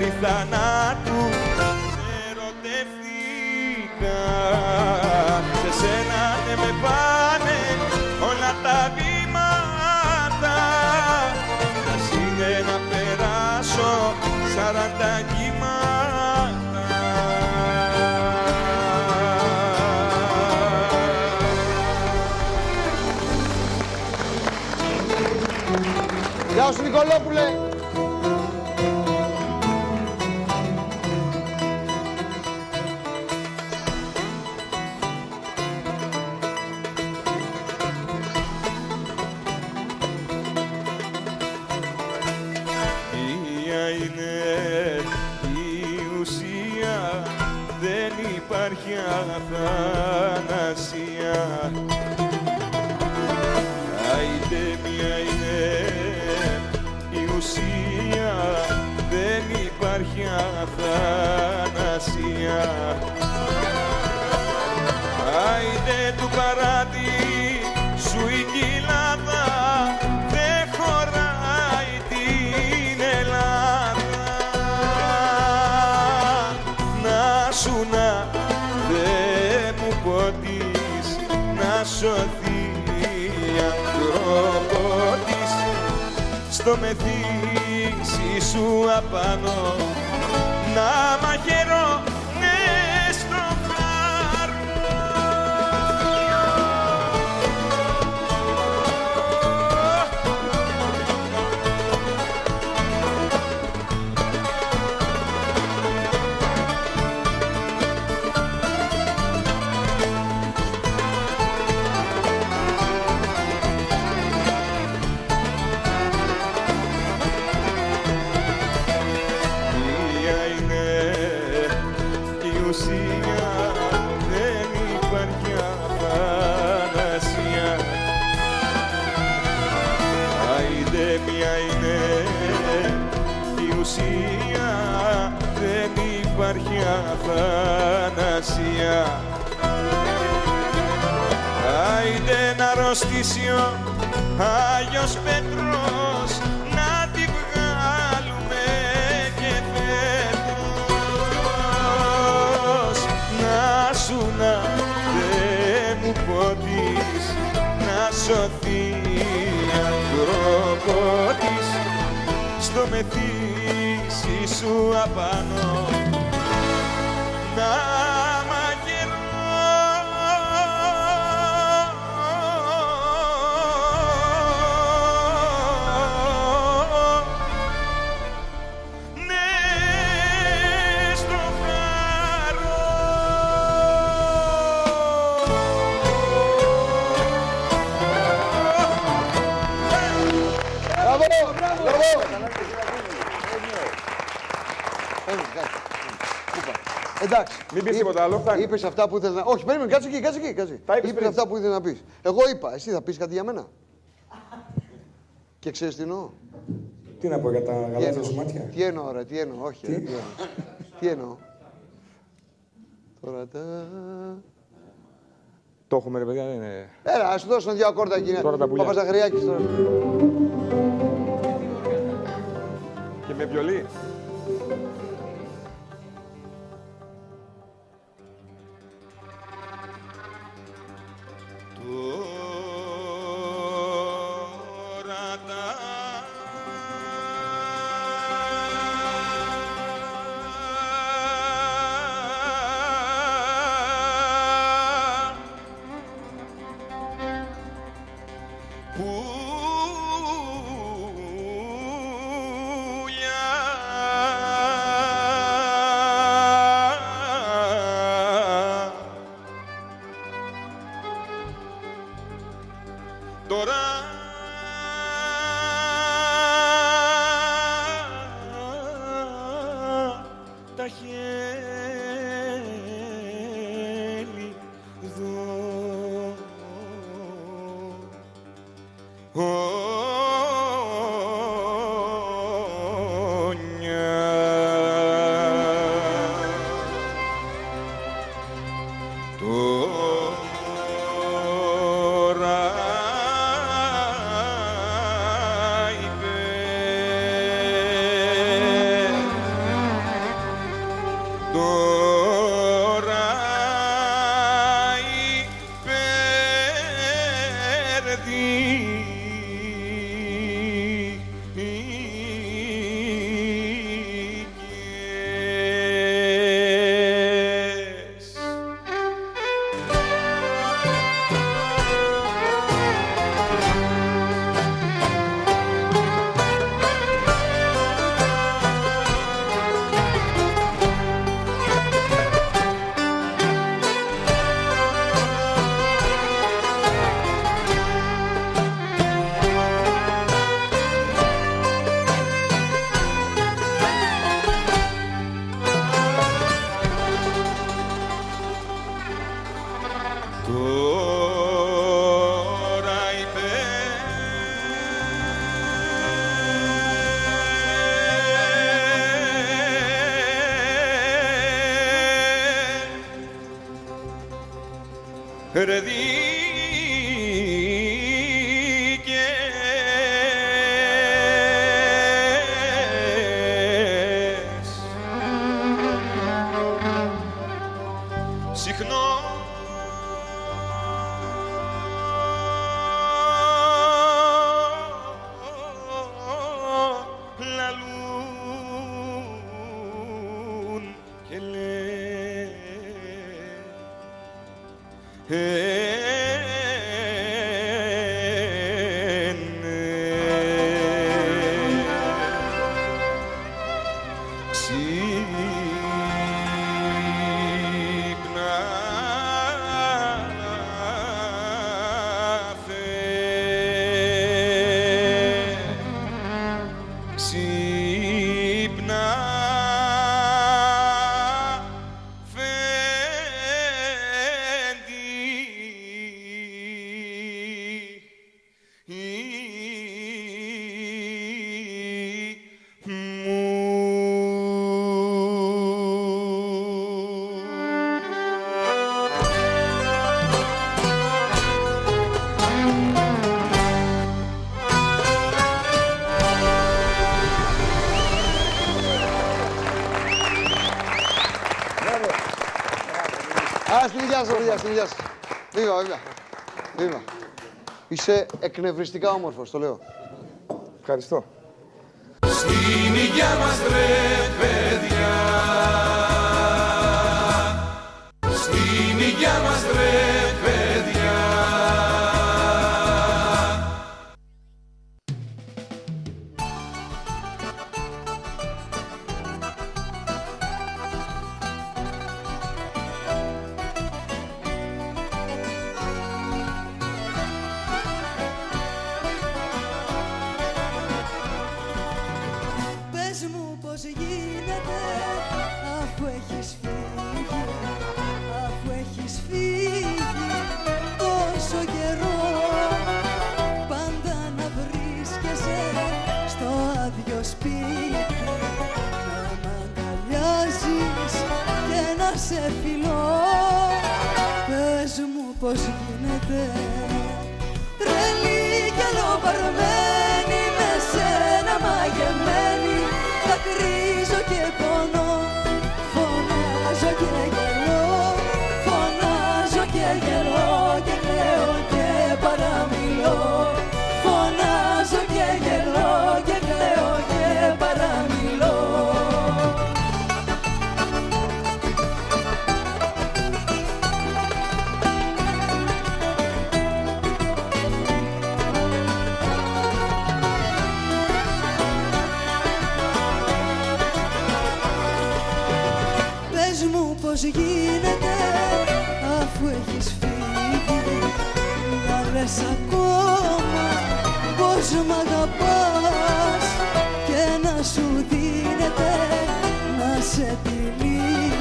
μέχρι θανάτου σε ερωτεύτηκα. Σε σένα ναι με πάνε όλα τα βήματα. Ας είναι να περάσω 40 κύματα. Γεια σου Νικολόπουλε. Μία είναι η ουσία, δεν υπάρχει αθανασία. Άιντε μία είναι η ουσία, δεν υπάρχει αθανασία. Άιντε του παράδεισου η κοιλάδα, δεν χωράει την Ελλάδα. Να σου να δε μου ποτείς, να σωθεί άνθρωπο της στο μεθύσι σου απάνω, να μαγειρώ ναι στο φάρμο. Δεν υπάρχει αθανασία. Άιντε μία είναι η ουσία, δεν υπάρχει αθανασία. Άιντε να αρρωστήσει ο Άγιος Πέτρος, να τη βγάλουμε και φέτος. Να σου να δε μου ποτείς, να σωθεί άνθρωπο της στο μεθύσι σου απάνω, να Εντάξει. Μην πεις τίποτα άλλο, φτάνει. Είπες αυτά που ήθελες να... Όχι, περίμενε, κάτσε εκεί. Είπες αυτά που ήθελες να πεις. Εγώ είπα, εσύ θα πεις κάτι για μένα. Και ξέρεις τι εννοώ. Τι να πω για τα γαλάζια σου μάτια. Τι εννοώ, ρε, τι εννοώ, όχι. Τι εννοώ. Τώρα τα... Το έχουμε ρε παιδιά, δεν είναι... Έλα, ας σου δώσω δύο ακόρτα εκεί. Τώρα τα πουλιά. Παπαζαχριάκης τώρα. Και με βιολί. Τώρα τα χέλη τώρα ρεδίκες συχνό λαλούν και Στη δουλειά σας, παιδιά, στη δουλειά σας. Βήμα, βήμα. Βήμα. Είσαι εκνευριστικά όμορφος, το λέω. Ευχαριστώ. Στην υγειά μας ρε παιδιά, στην υγειά μας ρε παιδιά. Πώς γίνεται αφού έχεις φύγει, αφού έχεις φύγει τόσο καιρό, πάντα να βρίσκεσαι στο άδειο σπίτι, να μ' αγκαλιάζεις και να σε φιλώ. Πες μου πώς γίνεται, τρελή κι αλλοπαρμένη, με σένα μαγεμένη, δακρύζω και πονώ, φωνάζω και γελώ, φωνάζω και γελώ και κλαίω και παραμιλώ, φωνάζω και γελώ και κλαίω και παραμιλώ. Πώς γίνεται αφού έχεις φύγει, να λες ακόμα πως μ' αγαπάς και να σου δίνεται να σε τυλίγει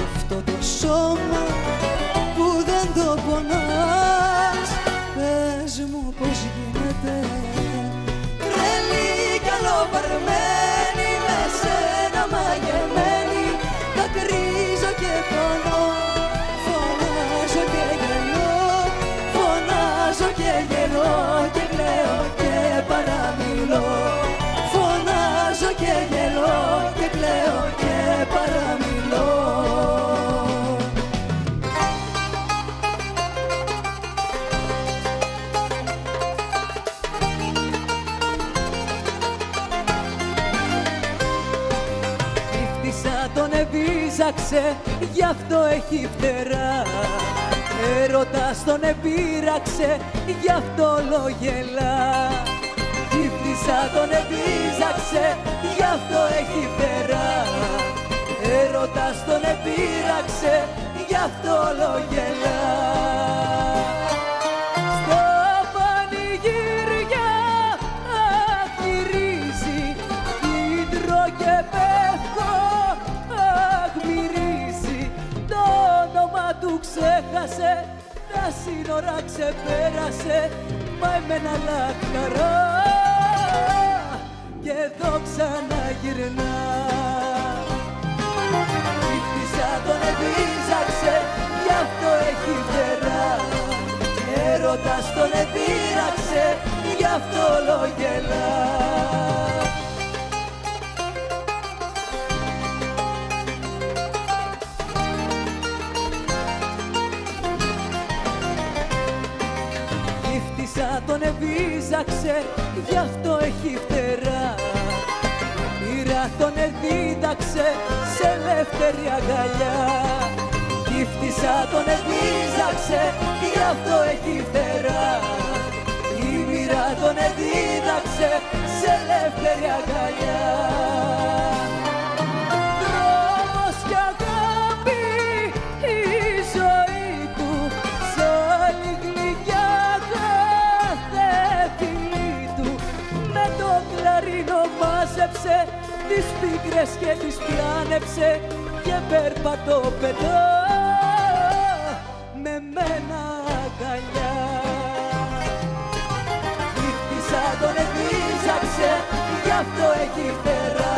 αυτό το σώμα που δεν το πονάς. Πες μου πως γίνεται, τρελή κι αλλοπαρμένη, με σένα μαγεμένη, δακρύζω και πονώ, φωνάζω και γελώ, φωνάζω και γελώ και κλαίω και παραμιλώ, φωνάζω και γελώ και κλαίω και Γύφτησα, τον εβίζαξε, γι' αυτό έχει φτερά. Έρωτας τον επήραξε, γι' αυτό όλο γελά. Γύφτησα, τον εβίζαξε, γι' αυτό έχει φτερά. Έρωτας τον επήραξε, γι' αυτό όλο γελά. Στα πανηγύρια γυρίζει, κίτρο και πεύκο μυρίζει. Το όνομα του ξέχασε, τα σύνορα ξεπέρασε, μα εμένα λαχταρά και εδώ ξαναγυρνά. Γύφτησα, τον εβίζαξε, γι' αυτό έχει φτερά. Έρωτας τον επήραξε, γι' αυτό όλο γελά. Γύφτησα, τον εβίζαξε, γι' αυτό έχει φτερά. Μοίρα τον εδίδαξε σε ελεύθερη αγκαλιά. Γύφτησα, τον εδίδαξε, γι' αυτό έχει φτερά. Η μοίρα τον εδίδαξε σε ελεύθερη αγκαλιά. Δρόμος κι αγάπη η ζωή του, σ' όλη γλυκιά κάθε φιλή του. Με το κλαρίνο μάζεψε τις πίκρες και τις πλάνεψε και περπατώ πετώ με μένα αγκαλιά. Γύφτησα, τον εβίζαξε, γι' αυτό έχει φτερά.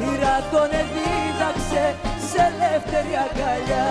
Μοίρα τον εδίδαξε σε ελεύθερη αγκαλιά.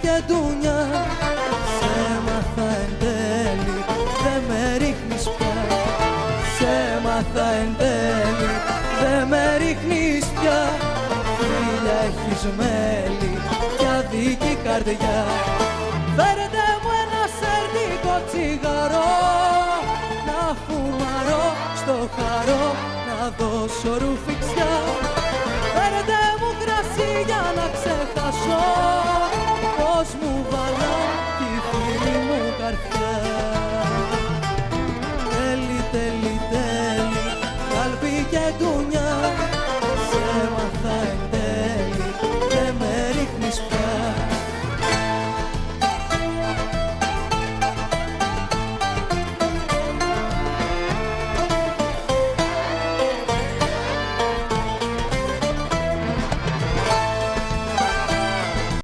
Και ντούνια, σε μάθα εν τέλει, δε με ρίχνεις πια. Σε μάθα εν τέλει, δε με ρίχνεις πια. Φίλια έχεις μέλη κι αδίκη καρδιά. Φέρετε μου ένα σερτικό τσιγαρό, να φουμαρώ στο χαρό, να δώσω ρούφι